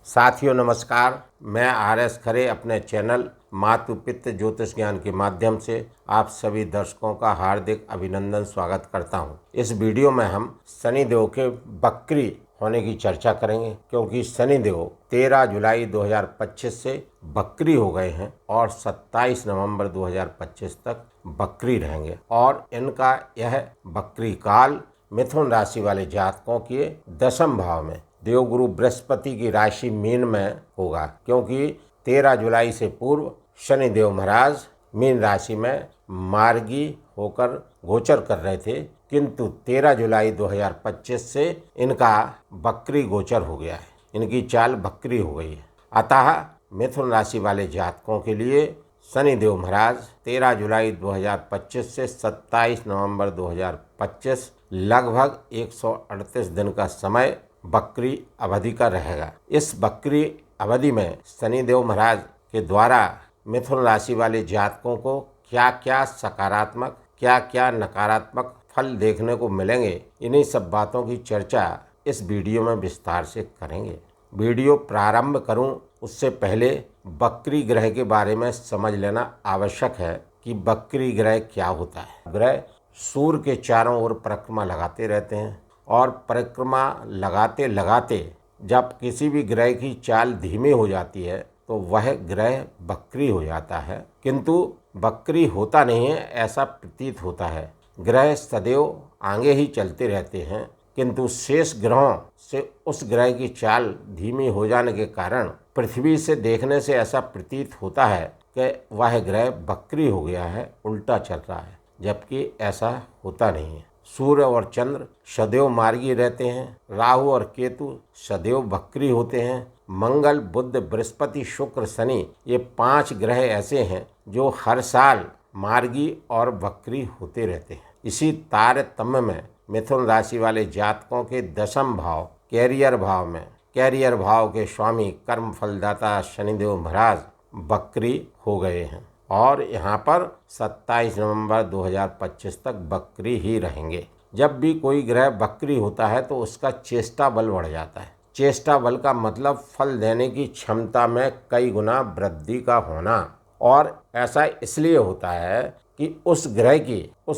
साथियों नमस्कार, मैं आर.एस. खरे अपने चैनल मातु पितृ ज्योतिष ज्ञान के माध्यम से आप सभी दर्शकों का हार्दिक अभिनंदन स्वागत करता हूं। इस वीडियो में हम शनिदेव के वक्री होने की चर्चा करेंगे, क्योंकि शनिदेव 13 जुलाई 2025 से वक्री हो गए हैं और 27 नवंबर 2025 तक वक्री रहेंगे और इनका यह वक्री काल मिथुन राशि वाले जातकों के दशम भाव में देवगुरु बृहस्पति की राशि मीन में होगा, क्योंकि 13 जुलाई से पूर्व शनिदेव महाराज मीन राशि में मार्गी होकर गोचर कर रहे थे, किंतु 13 जुलाई 2025 से इनका वक्री गोचर हो गया है, इनकी चाल वक्री हो गई है। अतः मिथुन राशि वाले जातकों के लिए शनिदेव महाराज 13 जुलाई 2025 से 27 नवंबर 2025 लगभग 138 दिन का समय वक्री अवधि का रहेगा। इस वक्री अवधि में शनिदेव महाराज के द्वारा मिथुन राशि वाले जातकों को क्या क्या सकारात्मक क्या क्या नकारात्मक फल देखने को मिलेंगे, इन्हीं सब बातों की चर्चा इस वीडियो में विस्तार से करेंगे। वीडियो प्रारंभ करूं उससे पहले वक्री ग्रह के बारे में समझ लेना आवश्यक है कि वक्री ग्रह क्या होता है। ग्रह सूर्य के चारों ओर परिक्रमा लगाते रहते हैं और परिक्रमा लगाते लगाते जब किसी भी ग्रह की चाल धीमी हो जाती है तो वह ग्रह वक्री हो जाता है, किंतु वक्री होता नहीं है ऐसा प्रतीत होता है। ग्रह सदैव आगे ही चलते रहते हैं, किंतु शेष ग्रहों से उस ग्रह की चाल धीमी हो जाने के कारण पृथ्वी से देखने से ऐसा प्रतीत होता है कि वह ग्रह वक्री हो गया है, उल्टा चल रहा है, जबकि ऐसा होता नहीं है। सूर्य और चंद्र सदैव मार्गी रहते हैं, राहु और केतु सदैव वक्री होते हैं। मंगल, बुध, बृहस्पति, शुक्र, शनि ये 5 ग्रह ऐसे हैं जो हर साल मार्गी और वक्री होते रहते हैं। इसी तारतम्य में मिथुन राशि वाले जातकों के दशम भाव कैरियर भाव में कैरियर भाव के स्वामी कर्म फलदाता शनिदेव महाराज वक्री हो गए हैं और यहाँ पर 27 नवंबर 2025 तक वक्री ही रहेंगे। जब भी कोई ग्रह वक्री होता है तो उसका चेष्टा बल बढ़ जाता है। चेष्टा बल का मतलब फल देने की क्षमता में कई गुना वृद्धि का होना, और ऐसा इसलिए होता है कि उस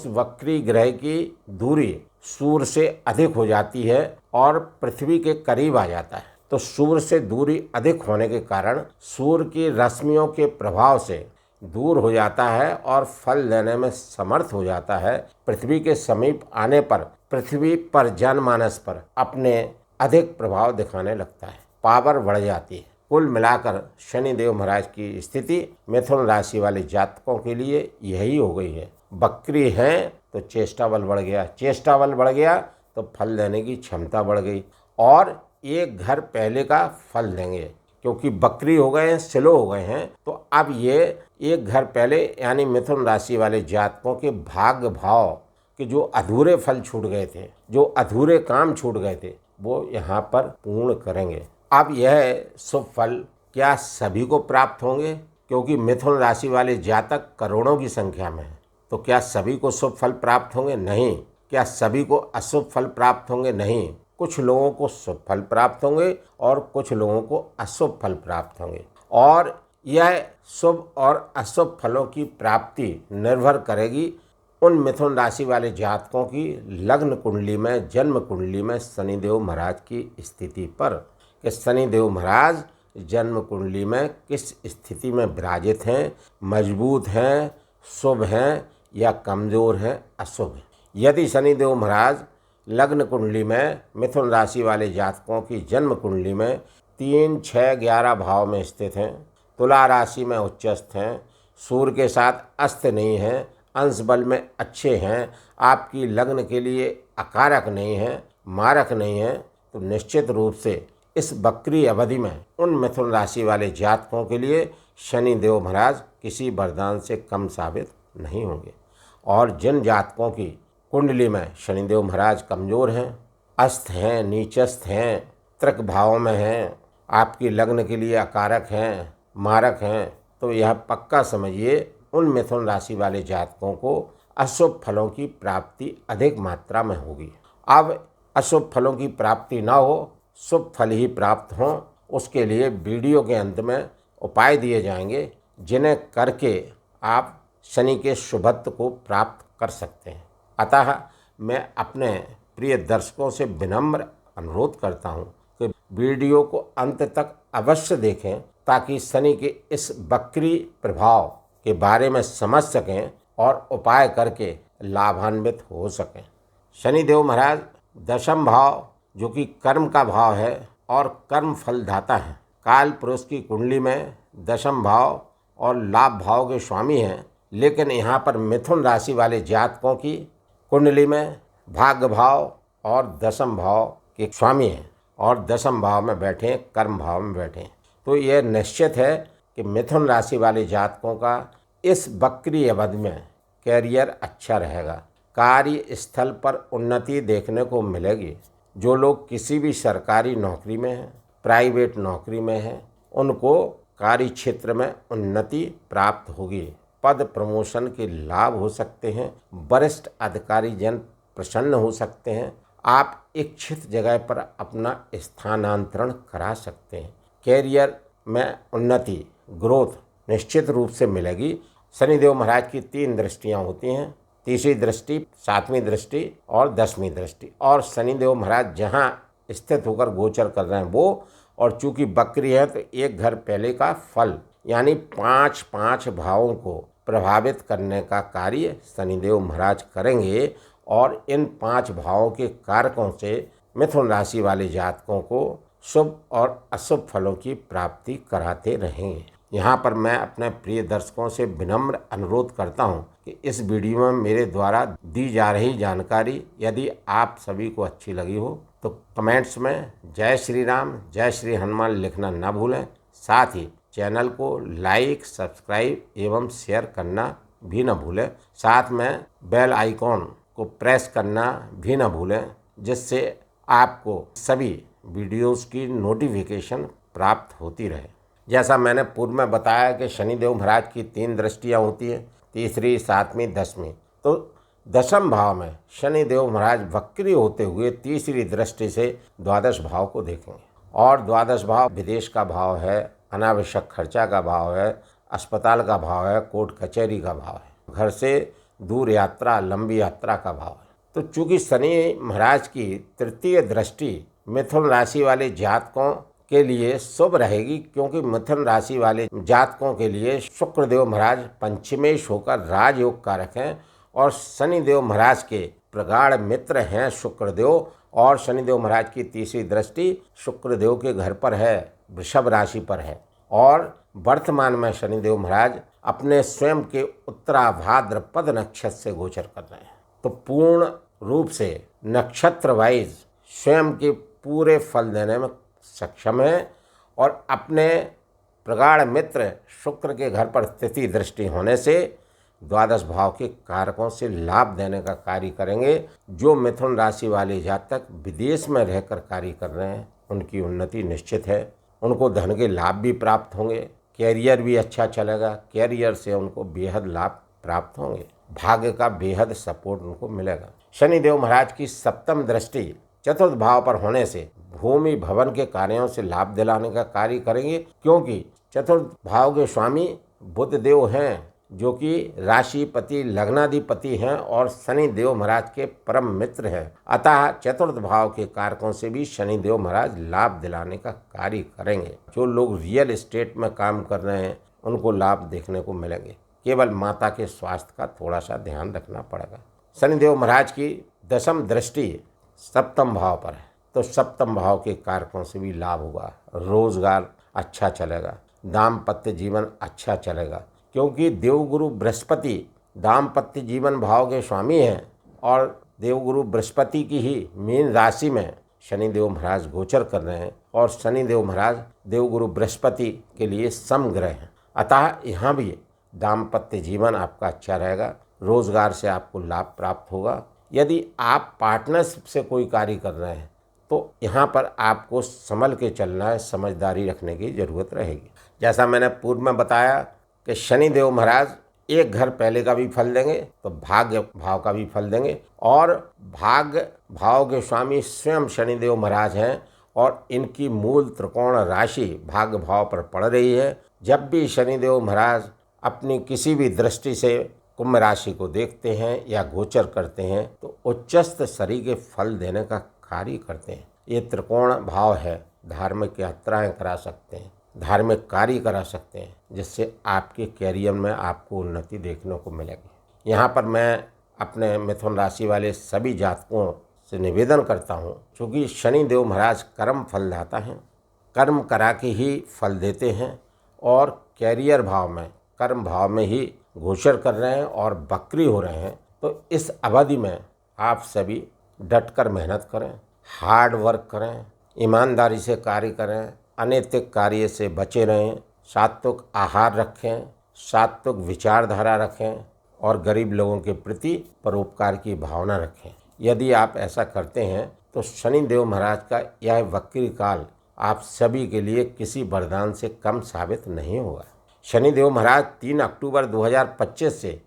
वक्री ग्रह की दूरी सूर्य से अधिक हो जाती है और पृथ्वी के करीब आ जाता है। तो सूर्य से दूरी अधिक होने के कारण सूर्य की रश्मियों के प्रभाव से दूर हो जाता है और फल देने में समर्थ हो जाता है। पृथ्वी के समीप आने पर पृथ्वी पर जनमानस पर अपने अधिक प्रभाव दिखाने लगता है, पावर बढ़ जाती है। कुल मिलाकर शनिदेव महाराज की स्थिति मिथुन राशि वाले जातकों के लिए यही हो गई है। वक्री हैं तो चेष्टा बल बढ़ गया, चेष्टा बल बढ़ गया तो फल देने की क्षमता बढ़ गई और एक घर पहले का फल देंगे, क्योंकि वक्री हो गए हैं, स्लो हो गए हैं, तो अब ये एक घर पहले यानी मिथुन राशि वाले जातकों के भाग्य भाव के जो अधूरे फल छूट गए थे, जो अधूरे काम छूट गए थे, वो यहाँ पर पूर्ण करेंगे। अब यह शुभ फल क्या सभी को प्राप्त होंगे? क्योंकि मिथुन राशि वाले जातक करोड़ों की संख्या में हैं, तो क्या सभी को शुभ फल प्राप्त होंगे? नहीं। क्या सभी को अशुभ फल प्राप्त होंगे? नहीं। कुछ लोगों को शुभ फल प्राप्त होंगे और कुछ लोगों को अशुभ फल प्राप्त होंगे, और यह शुभ और अशुभ फलों की प्राप्ति निर्भर करेगी उन मिथुन राशि वाले जातकों की लग्न कुंडली में, जन्म कुंडली में शनिदेव महाराज की स्थिति पर, कि शनिदेव महाराज जन्म कुंडली में किस स्थिति में विराजित हैं, मजबूत हैं, शुभ हैं या कमज़ोर हैं, अशुभ हैं। यदि शनिदेव महाराज लग्न कुंडली में मिथुन राशि वाले जातकों की जन्म कुंडली में 3, 6, 11 भाव में स्थित हैं, तुला राशि में उच्चस्थ हैं, सूर्य के साथ अस्त नहीं हैं, अंश बल में अच्छे हैं, आपकी लग्न के लिए अकारक नहीं है, मारक नहीं है, तो निश्चित रूप से इस वक्री अवधि में उन मिथुन राशि वाले जातकों के लिए शनिदेव महाराज किसी वरदान से कम साबित नहीं होंगे। और जिन जातकों की कुंडली में शनिदेव महाराज कमज़ोर हैं, अस्त हैं, नीचस्थ हैं, त्रिक भाव में हैं, आपकी लग्न के लिए अकारक हैं, मारक हैं, तो यह पक्का समझिए उन मिथुन राशि वाले जातकों को अशुभ फलों की प्राप्ति अधिक मात्रा में होगी। अब अशुभ फलों की प्राप्ति न हो, शुभ फल ही प्राप्त हों, उसके लिए वीडियो के अंत में उपाय दिए जाएंगे, जिन्हें करके आप शनि के शुभत्व को प्राप्त कर सकते हैं। अतः मैं अपने प्रिय दर्शकों से विनम्र अनुरोध करता हूं कि वीडियो को अंत तक अवश्य देखें, ताकि शनि के इस वक्री प्रभाव के बारे में समझ सकें और उपाय करके लाभान्वित हो सकें। शनिदेव महाराज दशम भाव, जो कि कर्म का भाव है और कर्म फलदाता है, काल पुरुष की कुंडली में दशम भाव और लाभ भाव के स्वामी हैं। लेकिन यहाँ पर मिथुन राशि वाले जातकों की कुंडली में भाग्य भाव और दशम भाव के स्वामी हैं और दशम भाव में बैठे, कर्म भाव में बैठे। तो यह निश्चित है कि मिथुन राशि वाले जातकों का इस वक्री अवधि में कैरियर अच्छा रहेगा। कार्य स्थल पर उन्नति देखने को मिलेगी। जो लोग किसी भी सरकारी नौकरी में हैं, प्राइवेट नौकरी में हैं, उनको कार्य क्षेत्र में उन्नति प्राप्त होगी। पद प्रमोशन के लाभ हो सकते हैं। वरिष्ठ अधिकारी जन प्रसन्न हो सकते हैं। आप इच्छित जगह पर अपना स्थानांतरण करा सकते हैं। कैरियर में उन्नति, ग्रोथ निश्चित रूप से मिलेगी। शनिदेव महाराज की 3 दृष्टियां होती हैं, तीसरी दृष्टि, 7वीं दृष्टि और 10वीं दृष्टि। और शनिदेव महाराज जहां स्थित होकर गोचर कर रहे हैं वो, और चूंकि बकरी है तो एक घर पहले का फल, यानी 5 भावों को प्रभावित करने का कार्य शनिदेव महाराज करेंगे। और इन 5 भावों के कारकों से मिथुन राशि वाले जातकों को शुभ और अशुभ फलों की प्राप्ति कराते रहेंगे। यहाँ पर मैं अपने प्रिय दर्शकों से विनम्र अनुरोध करता हूँ कि इस वीडियो में मेरे द्वारा दी जा रही जानकारी यदि आप सभी को अच्छी लगी हो तो कमेंट्स में जय श्री राम, जय श्री हनुमान लिखना ना भूलें। साथ ही चैनल को लाइक, सब्सक्राइब एवं शेयर करना भी न भूलें। साथ में बेल आइकॉन को प्रेस करना भी न भूलें, जिससे आपको सभी वीडियोस की नोटिफिकेशन प्राप्त होती रहे। जैसा मैंने पूर्व में बताया कि शनिदेव महाराज की 3 दृष्टियां होती हैं, तीसरी, 7वीं, 10वीं। तो दशम भाव में शनिदेव महाराज वक्री होते हुए तीसरी दृष्टि से द्वादश भाव को देखेंगे। और द्वादश भाव विदेश का भाव है, अनावश्यक खर्चा का भाव है, अस्पताल का भाव है, कोर्ट कचहरी का भाव है, घर से दूर यात्रा, लंबी यात्रा का भाव है। तो चूंकि शनि महाराज की तृतीय दृष्टि मिथुन राशि वाले जातकों के लिए शुभ रहेगी, क्योंकि मिथुन राशि वाले जातकों के लिए शुक्रदेव महाराज पंचमेश होकर राजयोग कारक हैं और शनिदेव महाराज के प्रगाढ़ मित्र हैं शुक्रदेव। और शनिदेव महाराज की तीसरी दृष्टि शुक्रदेव के घर पर है, वृषभ राशि पर है। और वर्तमान में शनिदेव महाराज अपने स्वयं के उत्तराभाद्रपद नक्षत्र से गोचर कर रहे हैं। तो पूर्ण रूप से नक्षत्र वाइज स्वयं के पूरे फल देने में सक्षम है और अपने प्रगाढ़ मित्र शुक्र के घर पर स्थिति दृष्टि होने से द्वादश भाव के कारकों से लाभ देने का कार्य करेंगे। जो मिथुन राशि वाले जातक विदेश में रहकर कार्य कर रहे हैं उनकी उन्नति निश्चित है। उनको धन के लाभ भी प्राप्त होंगे, कैरियर भी अच्छा चलेगा, कैरियर से उनको बेहद लाभ प्राप्त होंगे, भाग्य का बेहद सपोर्ट उनको मिलेगा। शनिदेव महाराज की 7वीं दृष्टि चतुर्थ भाव पर होने से भूमि भवन के कार्यों से लाभ दिलाने का कार्य करेंगे, क्योंकि चतुर्थ भाव के स्वामी बुध देव हैं, जो कि राशिपति लग्नाधिपति हैं और शनि देव महाराज के परम मित्र हैं। अतः चतुर्थ भाव के कारकों से भी शनि देव महाराज लाभ दिलाने का कार्य करेंगे। जो लोग रियल एस्टेट में काम कर रहे हैं उनको लाभ देखने को मिलेंगे। केवल माता के स्वास्थ्य का थोड़ा सा ध्यान रखना पड़ेगा। शनिदेव महाराज की 10वीं दृष्टि 7म भाव पर है, तो 7म भाव के कारकों से भी लाभ होगा। रोजगार अच्छा चलेगा, दाम्पत्य जीवन अच्छा चलेगा, क्योंकि देवगुरु बृहस्पति दाम्पत्य जीवन भाव के स्वामी हैं और देवगुरु बृहस्पति की ही मीन राशि में शनिदेव महाराज गोचर कर रहे हैं और शनिदेव महाराज देवगुरु बृहस्पति के लिए समग्रह हैं। अतः यहाँ भी दाम्पत्य जीवन आपका अच्छा रहेगा, रोजगार से आपको लाभ प्राप्त होगा। यदि आप पार्टनरशिप से कोई कार्य कर रहे हैं तो यहाँ पर आपको संभल के चलना है, समझदारी रखने की जरूरत रहेगी। जैसा मैंने पूर्व में बताया कि शनिदेव महाराज एक घर पहले का भी फल देंगे तो भाग्य भाव का भी फल देंगे, और भाग्य भाव के स्वामी स्वयं शनिदेव महाराज हैं और इनकी मूल त्रिकोण राशि भाग्य भाव पर पड़ रही है। जब भी शनिदेव महाराज अपनी किसी भी दृष्टि से कुंभ राशि को देखते हैं या गोचर करते हैं तो उच्चस्त सरीखे फल देने का कार्य करते हैं। ये त्रिकोण भाव है, धार्मिक यात्राएं करा सकते हैं, धार्मिक कार्य करा सकते हैं, जिससे आपके कैरियर में आपको उन्नति देखने को मिलेगी। यहाँ पर मैं अपने मिथुन राशि वाले सभी जातकों से निवेदन करता हूँ, क्योंकि शनिदेव महाराज कर्म फलदाता हैं, कर्म करा के ही फल देते हैं और कैरियर भाव में, कर्म भाव में ही गोचर कर रहे हैं और वक्री हो रहे हैं। तो इस अवधि में आप सभी डटकर मेहनत करें, हार्ड वर्क करें, ईमानदारी से कार्य करें, अनैतिक कार्य से बचे रहें, सात्विक आहार रखें, सात्विक विचारधारा रखें और गरीब लोगों के प्रति परोपकार की भावना रखें। यदि आप ऐसा करते हैं तो शनिदेव महाराज का यह वक्री काल आप सभी के लिए किसी वरदान से कम साबित नहीं होगा। शनिदेव महाराज 3 अक्टूबर 2025 से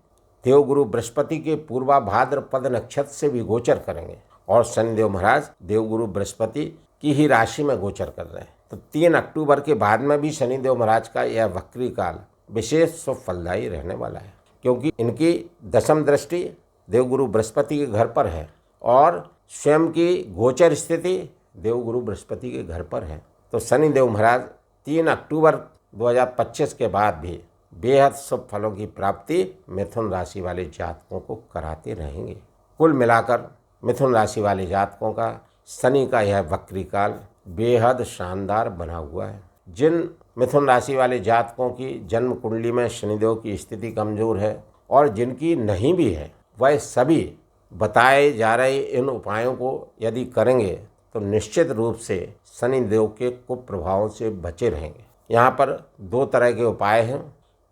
देवगुरु बृहस्पति के पूर्वा भाद्रपद नक्षत्र से भी गोचर करेंगे और शनिदेव महाराज देवगुरु बृहस्पति की ही राशि में गोचर कर रहे हैं। तो 3 अक्टूबर के बाद में भी शनिदेव महाराज का यह वक्री काल विशेष शुभ फलदायी रहने वाला है, क्योंकि इनकी दशम दृष्टि देवगुरु बृहस्पति के घर पर है और स्वयं की गोचर स्थिति देवगुरु बृहस्पति के घर पर है। तो शनिदेव महाराज 3 अक्टूबर 2025 के बाद भी बेहद शुभ फलों की प्राप्ति मिथुन राशि वाले जातकों को कराते रहेंगे। कुल मिलाकर मिथुन राशि वाले जातकों का शनि का यह वक्री काल बेहद शानदार बना हुआ है। जिन मिथुन राशि वाले जातकों की जन्म कुंडली में शनिदेव की स्थिति कमजोर है और जिनकी नहीं भी है, वह सभी बताए जा रहे इन उपायों को यदि करेंगे तो निश्चित रूप से शनिदेव के कुप्रभावों से बचे रहेंगे। यहाँ पर 2 तरह के उपाय हैं।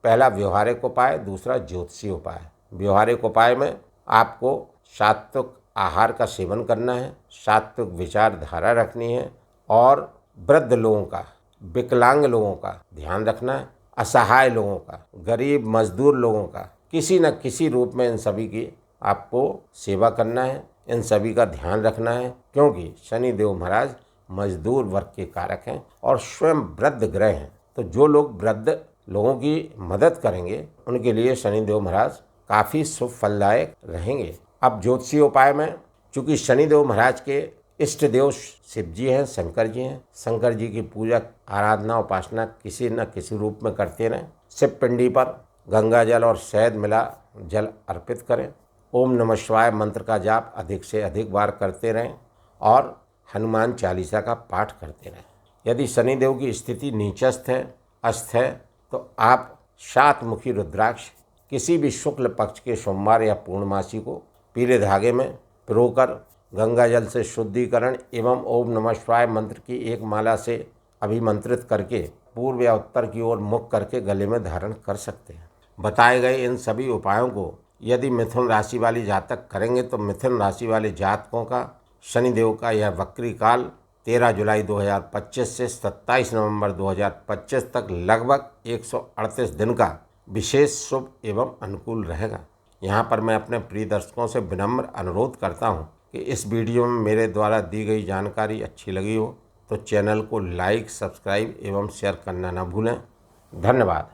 पहला व्यवहारिक उपाय, दूसरा ज्योतिषीय उपाय। व्यवहारिक उपाय में आपको सात्विक आहार का सेवन करना है, सात्विक विचारधारा रखनी है और वृद्ध लोगों का, विकलांग लोगों का ध्यान रखना है, असहाय लोगों का, गरीब मजदूर लोगों का किसी न किसी रूप में इन सभी की आपको सेवा करना है, इन सभी का ध्यान रखना है, क्योंकि शनिदेव महाराज मजदूर वर्ग के कारक हैं और स्वयं वृद्ध ग्रह हैं। तो जो लोग वृद्ध लोगों की मदद करेंगे उनके लिए शनिदेव महाराज काफ़ी शुभ फलदायक रहेंगे। अब ज्योतिषीय उपाय में, चूँकि शनिदेव महाराज के इष्ट देव शिव जी हैं, शंकर जी हैं, शंकर जी की पूजा आराधना उपासना किसी न किसी रूप में करते रहें। शिव पिंडी पर गंगा जल और शहद मिला जल अर्पित करें। ओम नमः शिवाय मंत्र का जाप अधिक से अधिक बार करते रहें और हनुमान चालीसा का पाठ करते रहें। यदि शनिदेव की स्थिति नीचस्थ है, अस्त है, तो आप 7 मुखी रुद्राक्ष किसी भी शुक्ल पक्ष के सोमवार या पूर्णमासी को पीले धागे में पिरोकर गंगा जल से शुद्धिकरण एवं ओम नमः शिवाय मंत्र की एक माला से अभिमंत्रित करके पूर्व या उत्तर की ओर मुख करके गले में धारण कर सकते हैं। बताए गए इन सभी उपायों को यदि मिथुन राशि वाली जातक करेंगे तो मिथुन राशि वाले जातकों का शनिदेव का यह वक्री काल 13 जुलाई 2025 से 27 नवंबर 2025 तक लगभग 138 दिन का विशेष शुभ एवं अनुकूल रहेगा। यहाँ पर मैं अपने प्रिय दर्शकों से विनम्र अनुरोध करता हूँ कि इस वीडियो में मेरे द्वारा दी गई जानकारी अच्छी लगी हो तो चैनल को लाइक, सब्सक्राइब एवं शेयर करना न भूलें। धन्यवाद।